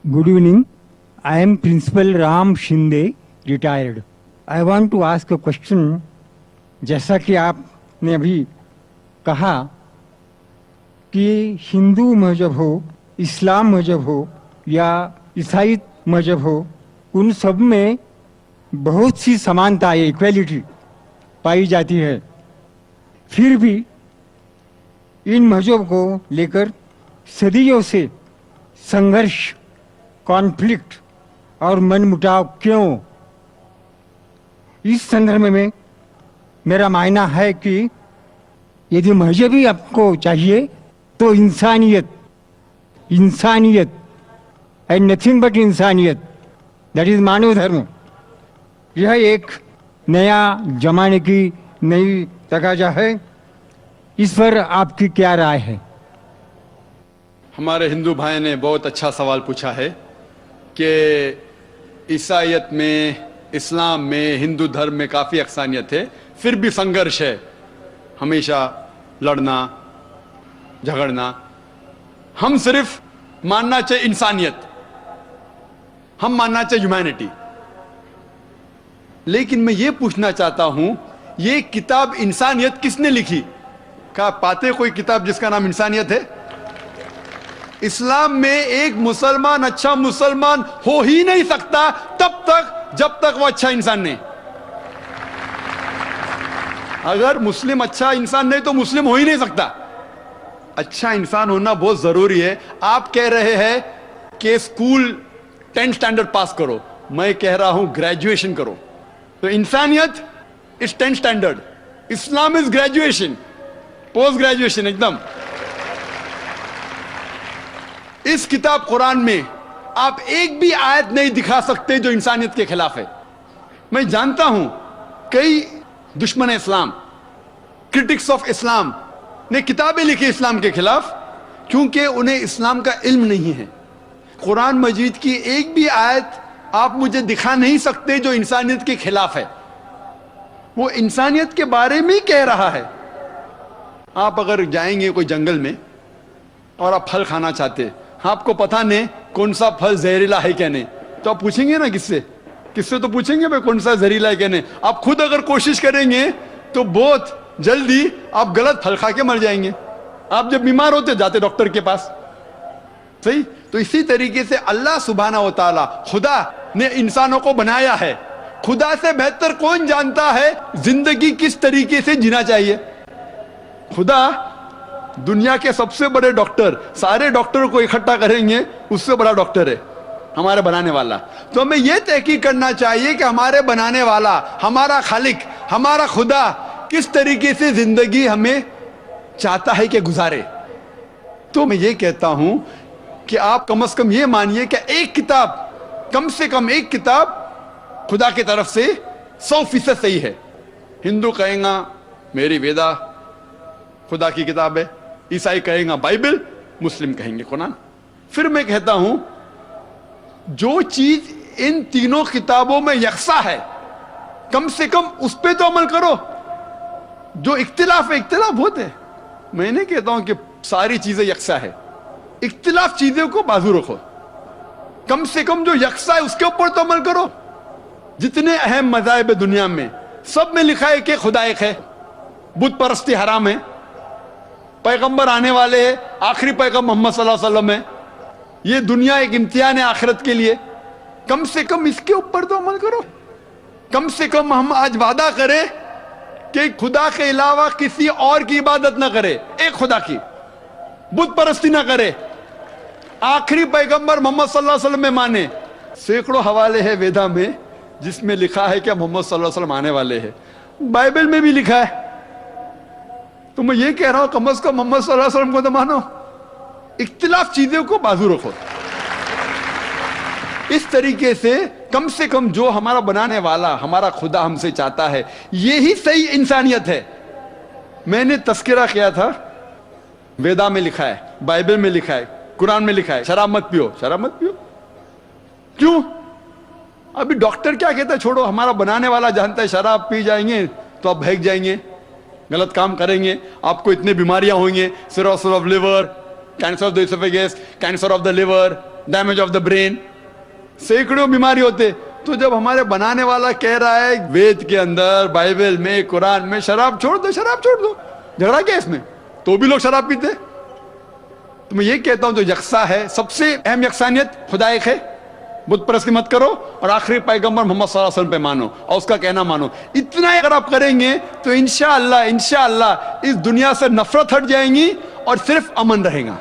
Good evening. I am Principal Ram Shinde, retired. I want to ask a question. जैसा कि आपने अभी कहा कि हिंदू मजहब हो, इस्लाम मजहब हो या ईसाई मजहब हो, उन सब में बहुत सी समानता है, इक्वलिटी पाई जाती है। फिर भी इन मजहब को लेकर सदियों से संघर्ष, कॉन्फ्लिक्ट और मनमुटाव क्यों? इस संदर्भ में मेरा मानना है कि यदि मजहब ही आपको चाहिए तो इंसानियत एंड नथिंग बट इंसानियत, दैट इज मानव धर्म, यह एक नया जमाने की नई तकाजा है। इस पर आपकी क्या राय है? हमारे हिंदू भाई ने बहुत अच्छा सवाल पूछा है कि ईसाईयत में, इस्लाम में, हिंदू धर्म में काफ़ी अक्सानियत है, फिर भी संघर्ष है, हमेशा लड़ना झगड़ना। हम सिर्फ मानना चाहिए इंसानियत, हम मानना चाहिए ह्यूमैनिटी। लेकिन मैं ये पूछना चाहता हूं, ये किताब इंसानियत किसने लिखी? क्या पाते कोई किताब जिसका नाम इंसानियत है? इस्लाम में एक मुसलमान अच्छा मुसलमान हो ही नहीं सकता तब तक जब तक वो अच्छा इंसान नहीं। अगर मुस्लिम अच्छा इंसान नहीं तो मुस्लिम हो ही नहीं सकता। अच्छा इंसान होना बहुत जरूरी है। आप कह रहे हैं कि स्कूल 10th स्टैंडर्ड पास करो, मैं कह रहा हूं ग्रेजुएशन करो। तो इंसानियत is 10th standard, Islam is graduation, post graduation एकदम। इस किताब कुरान में आप एक भी आयत नहीं दिखा सकते जो इंसानियत के खिलाफ है। मैं जानता हूं कई दुश्मन इस्लाम, क्रिटिक्स ऑफ इस्लाम ने किताबें लिखी इस्लाम के खिलाफ, क्योंकि उन्हें इस्लाम का इल्म नहीं है। कुरान मजीद की एक भी आयत आप मुझे दिखा नहीं सकते जो इंसानियत के खिलाफ है। वो इंसानियत के बारे में ही कह रहा है। आप अगर जाएंगे कोई जंगल में और आप फल खाना चाहते, आपको पता नहीं कौन सा फल जहरीला है क्या नहीं, तो आप पूछेंगे ना किससे तो पूछेंगे भाई कौन सा जहरीला है क्या नहीं। आप खुद अगर कोशिश करेंगे तो बहुत जल्दी आप गलत फल खा के मर जाएंगे। आप जब बीमार होते जाते डॉक्टर के पास, सही? तो इसी तरीके से अल्लाह सुब्हाना व तआला, खुदा ने इंसानों को बनाया है। खुदा से बेहतर कौन जानता है जिंदगी किस तरीके से जीना चाहिए? खुदा दुनिया के सबसे बड़े डॉक्टर, सारे डॉक्टरों को इकट्ठा करेंगे, उससे बड़ा डॉक्टर है हमारे बनाने वाला। तो हमें यह तहकीक करना चाहिए कि हमारे बनाने वाला, हमारा खालिक, हमारा खुदा किस तरीके से जिंदगी हमें चाहता है कि गुजारे। तो मैं ये कहता हूं कि आप कम से कम ये मानिए कि एक किताब, कम से कम एक किताब खुदा की तरफ से 100% सही है। हिंदू कहेगा मेरी वेदा खुदा की किताब है, ईसाई कहेगा बाइबल, मुस्लिम कहेंगे कुरान। फिर मैं कहता हूं जो चीज इन तीनों किताबों में यकसा है, कम से कम उस पे तो अमल करो। जो इख्तिलाफ है, इख्तिलाफ होते हैं, मैं नहीं कहता हूं कि सारी चीजें यकसा है, इख्तिलाफ चीजों को बाजू रखो, कम से कम जो यकसा है उसके ऊपर तो अमल करो। जितने अहम मज़ाहिब है दुनिया में, सब में लिखा है कि खुदा एक है, बुत परस्ती हराम है, पैगंबर आने वाले हैं, आखिरी पैगंबर मोहम्मद सल्लल्लाहु अलैहि वसल्लम है, ये दुनिया एक इम्तिहान है आखिरत के लिए। कम से कम इसके ऊपर तो अमल करो। कम से कम हम आज वादा करें कि खुदा के अलावा किसी और की इबादत ना करे, एक खुदा की, बुत परस्ती ना करे, आखिरी पैगंबर मोहम्मद सल्लल्लाहु अलैहि वसल्लम में माने। सैकड़ों हवाले हैं वेदा में जिसमें लिखा है कि मोहम्मद सल्लल्लाहु अलैहि वसल्लम आने वाले हैं, बाइबल में भी लिखा है। तो मैं ये कह रहा हूं कम से कम मोहम्मद सल्लल्लाहु अलैहि वसल्लम को तो मानो, इख्तिलाफ चीजों को बाजू रखो। इस तरीके से कम जो हमारा बनाने वाला, हमारा खुदा हमसे चाहता है, यही सही इंसानियत है। मैंने तस्करा किया था, वेदा में लिखा है, बाइबल में लिखा है, कुरान में लिखा है शराब मत पियो, शराब मत पियो। क्यों? अभी डॉक्टर क्या कहता है? छोड़ो, हमारा बनाने वाला जानता है शराब पी जाएंगे तो आप बहक जाएंगे, गलत काम करेंगे, आपको इतनी बीमारियां होंगी, cirrhosis of liver, cancer of the oesophagus, cancer of the liver, damage of the brain, सैकड़ों बीमारी होते। तो जब हमारे बनाने वाला कह रहा है वेद के अंदर, बाइबल में, कुरान में, शराब छोड़ दो, शराब छोड़ दो, झगड़ा क्या इसमें? तो भी लोग शराब पीते। तो मैं ये कहता हूं जो यकसा है, सबसे अहम यकसानियत खुदा एक है, बुत परस्ती मत करो, और आखिरी पैगंबर मोहम्मद सल्लल्लाहु अलैहि वसल्लम पे मानो और उसका कहना मानो। इतना अगर आप करेंगे तो इंशाअल्लाह इंशाअल्लाह इस दुनिया से नफरत हट जाएंगी और सिर्फ अमन रहेगा।